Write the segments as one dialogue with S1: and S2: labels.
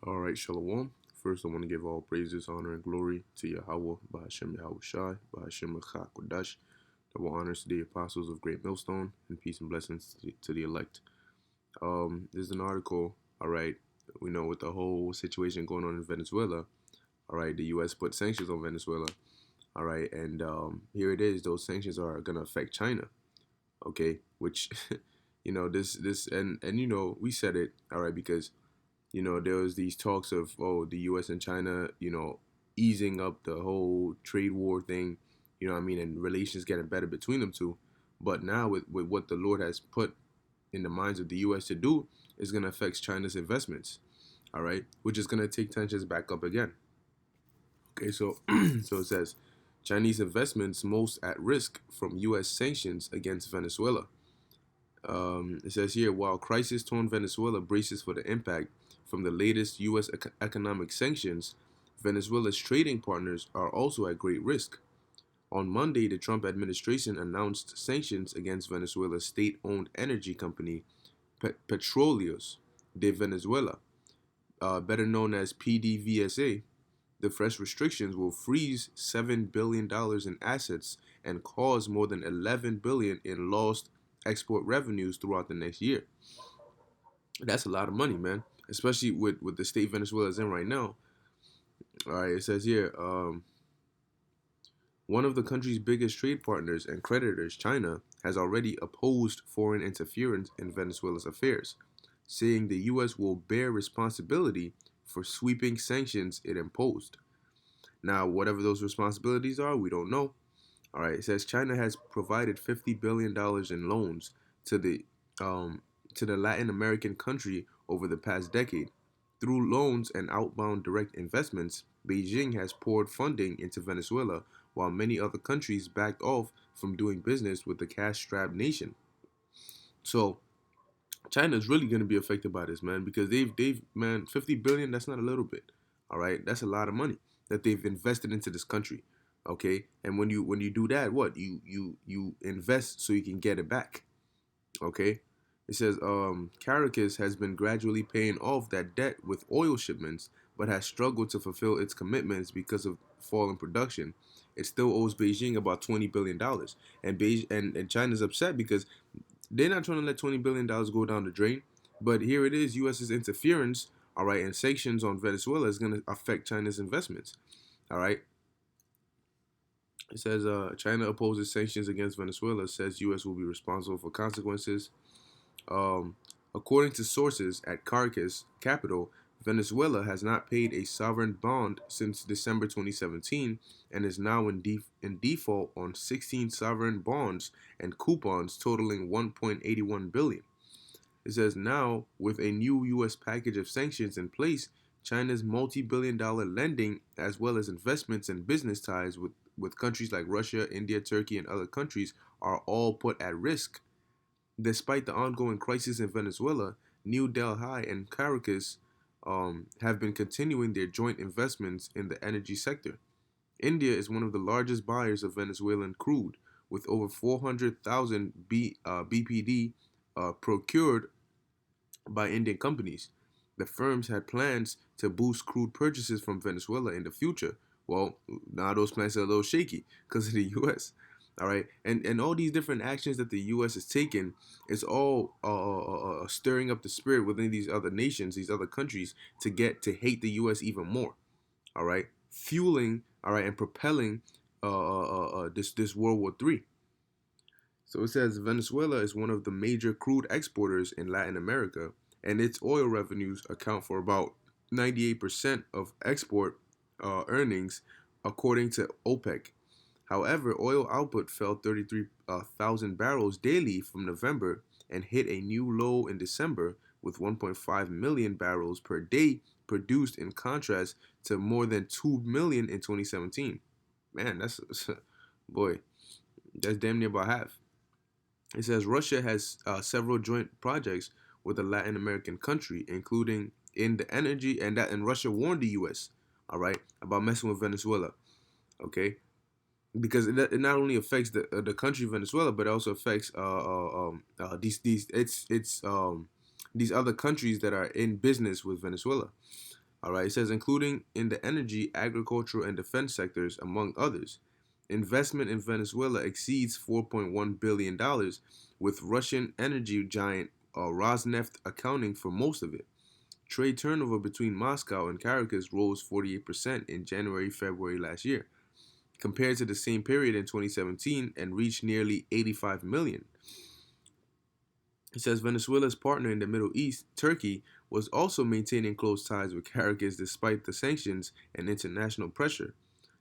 S1: All right, Shalom. First, I want to give all praises, honor, and glory to Yahweh, Bahashem Yahweh Shai, Bahashem Kodash, double honors to the apostles of Great Millstone, and peace and blessings to the elect. There's an article, all right, we know with the whole situation going on in Venezuela, all right, the U.S. put sanctions on Venezuela, all right, and here it is, those sanctions are going to affect China, okay, which, we said it, all right, because there was these talks of the U.S. and China, easing up the whole trade war thing, what I mean, and relations getting better between them two. But now with what the Lord has put in the minds of the U.S. to do is going to affect China's investments, all right, which is going to take tensions back up again. Okay, so so it says Chinese investments most at risk from U.S. sanctions against Venezuela. It says here, while crisis-torn Venezuela braces for the impact from the latest U.S. economic sanctions, Venezuela's trading partners are also at great risk. On Monday, the Trump administration announced sanctions against Venezuela's state-owned energy company, Petróleos de Venezuela, better known as PDVSA. The fresh restrictions will freeze $7 billion in assets and cause more than $11 billion in lost export revenues throughout the next year. That's a lot of money, man. Especially with the state Venezuela is in right now. All right, it says here, one of the country's biggest trade partners and creditors, China, has already opposed foreign interference in Venezuela's affairs, saying the U.S. will bear responsibility for sweeping sanctions it imposed. Now, whatever those responsibilities are, we don't know. All right, it says China has provided $50 billion in loans to the um, to the Latin American country over the past decade. Through loans and outbound direct investments, Beijing has poured funding into Venezuela, while many other countries backed off from doing business with the cash-strapped nation. So China is really going to be affected by this, man, because they've man, 50 billion. That's not a little bit. All right, that's a lot of money that they've invested into this country. Okay, and when you do that, what you invest so you can get it back. Okay, it says Caracas has been gradually paying off that debt with oil shipments, but has struggled to fulfill its commitments because of falling production. It still owes Beijing about $20 billion, and and China's upset because they're not trying to let $20 billion go down the drain. But here it is, U.S.'s interference, all right, and sanctions on Venezuela is going to affect China's investments, all right. It says China opposes sanctions against Venezuela, says U.S. will be responsible for consequences. Um, According to sources at Caracas capital, Venezuela has not paid a sovereign bond since December 2017 and is now in default on 16 sovereign bonds and coupons totaling 1.81 billion. It says now, with a new U.S. package of sanctions in place, China's multi-billion-dollar lending, as well as investments and business ties with countries like Russia, India, Turkey, and other countries, are all put at risk. Despite the ongoing crisis in Venezuela, New Delhi and Caracas have been continuing their joint investments in the energy sector. India is one of the largest buyers of Venezuelan crude, with over 400,000 BPD procured by Indian companies. The firms had plans to boost crude purchases from Venezuela in the future. Well, now those plans are a little shaky because of the U.S. All right, and all these different actions that the U.S. is taking is all stirring up the spirit within these other nations, these other countries, to get to hate the U.S. even more. All right, fueling, all right, and propelling this World War III. So it says Venezuela is one of the major crude exporters in Latin America, and its oil revenues account for about 98% of export earnings, according to OPEC. However, oil output fell 33,000 barrels daily from November and hit a new low in December with 1.5 million barrels per day produced, in contrast to more than 2 million in 2017. Man, that's boy, that's damn near about half. It says Russia has several joint projects with a Latin American country, including in the energy, and Russia warned the U.S. All right, about messing with Venezuela. Okay, because it not only affects the country Venezuela, but it also affects these other countries that are in business with Venezuela. All right, it says including in the energy, agricultural, and defense sectors, among others. Investment in Venezuela exceeds $4.1 billion, with Russian energy giant Rosneft accounting for most of it. Trade turnover between Moscow and Caracas rose 48% in January-February last year, compared to the same period in 2017, and reached nearly 85 million. It says Venezuela's partner in the Middle East, Turkey, was also maintaining close ties with Caracas despite the sanctions and international pressure.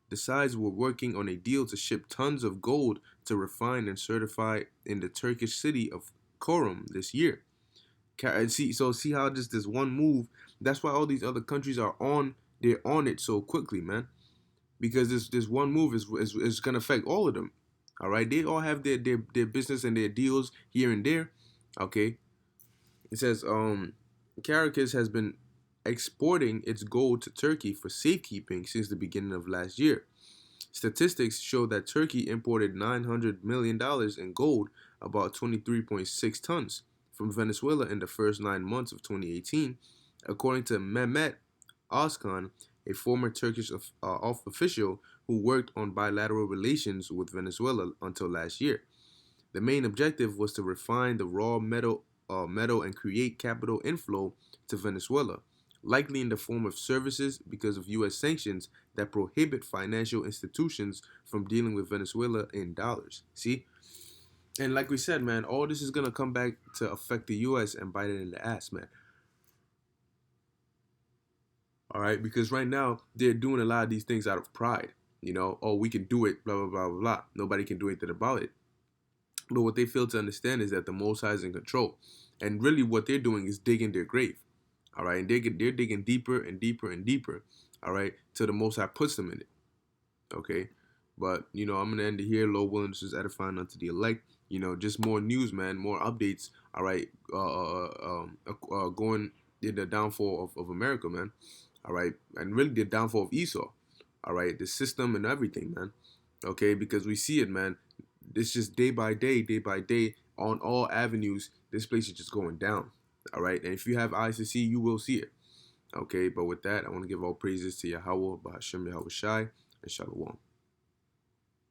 S1: The sides were working on a deal to ship tons of gold to refine and certify in the Turkish city of Korum this year. See how this one move. That's why all these other countries are on. They're on it so quickly, man. Because this one move is gonna affect all of them. All right, they all have their business and their deals here and there. Okay, it says Caracas has been exporting its gold to Turkey for safekeeping since the beginning of last year. Statistics show that Turkey imported $900 million in gold, about 23.6 tons, from Venezuela in the first 9 months of 2018, according to Mehmet Özkan, a former Turkish official who worked on bilateral relations with Venezuela until last year. The main objective was to refine the raw metal and create capital inflow to Venezuela, likely in the form of services because of U.S. sanctions that prohibit financial institutions from dealing with Venezuela in dollars. See? And like we said, man, all this is going to come back to affect the U.S. and bite it in the ass, man. All right? Because right now, they're doing a lot of these things out of pride. You know, oh, we can do it, blah, blah, blah, blah, blah. Nobody can do anything about it. But what they fail to understand is that the Most High is in control. And really what they're doing is digging their grave. All right. And they're digging deeper and deeper and deeper. All right. Till the Most High puts them in it. Okay. But, I'm going to end it here. Lord willing, this is edifying unto the elect. Just more news, man. More updates. All right. Going in the downfall of America, man. All right. And really the downfall of Esau. All right. The system and everything, man. Okay. Because we see it, man. It's just day by day, on all avenues. This place is just going down. All right. And if you have eyes to see, you will see it. Okay. But with that, I want to give all praises to Yahweh, Bahashem Yahweh Shai, and Shalom.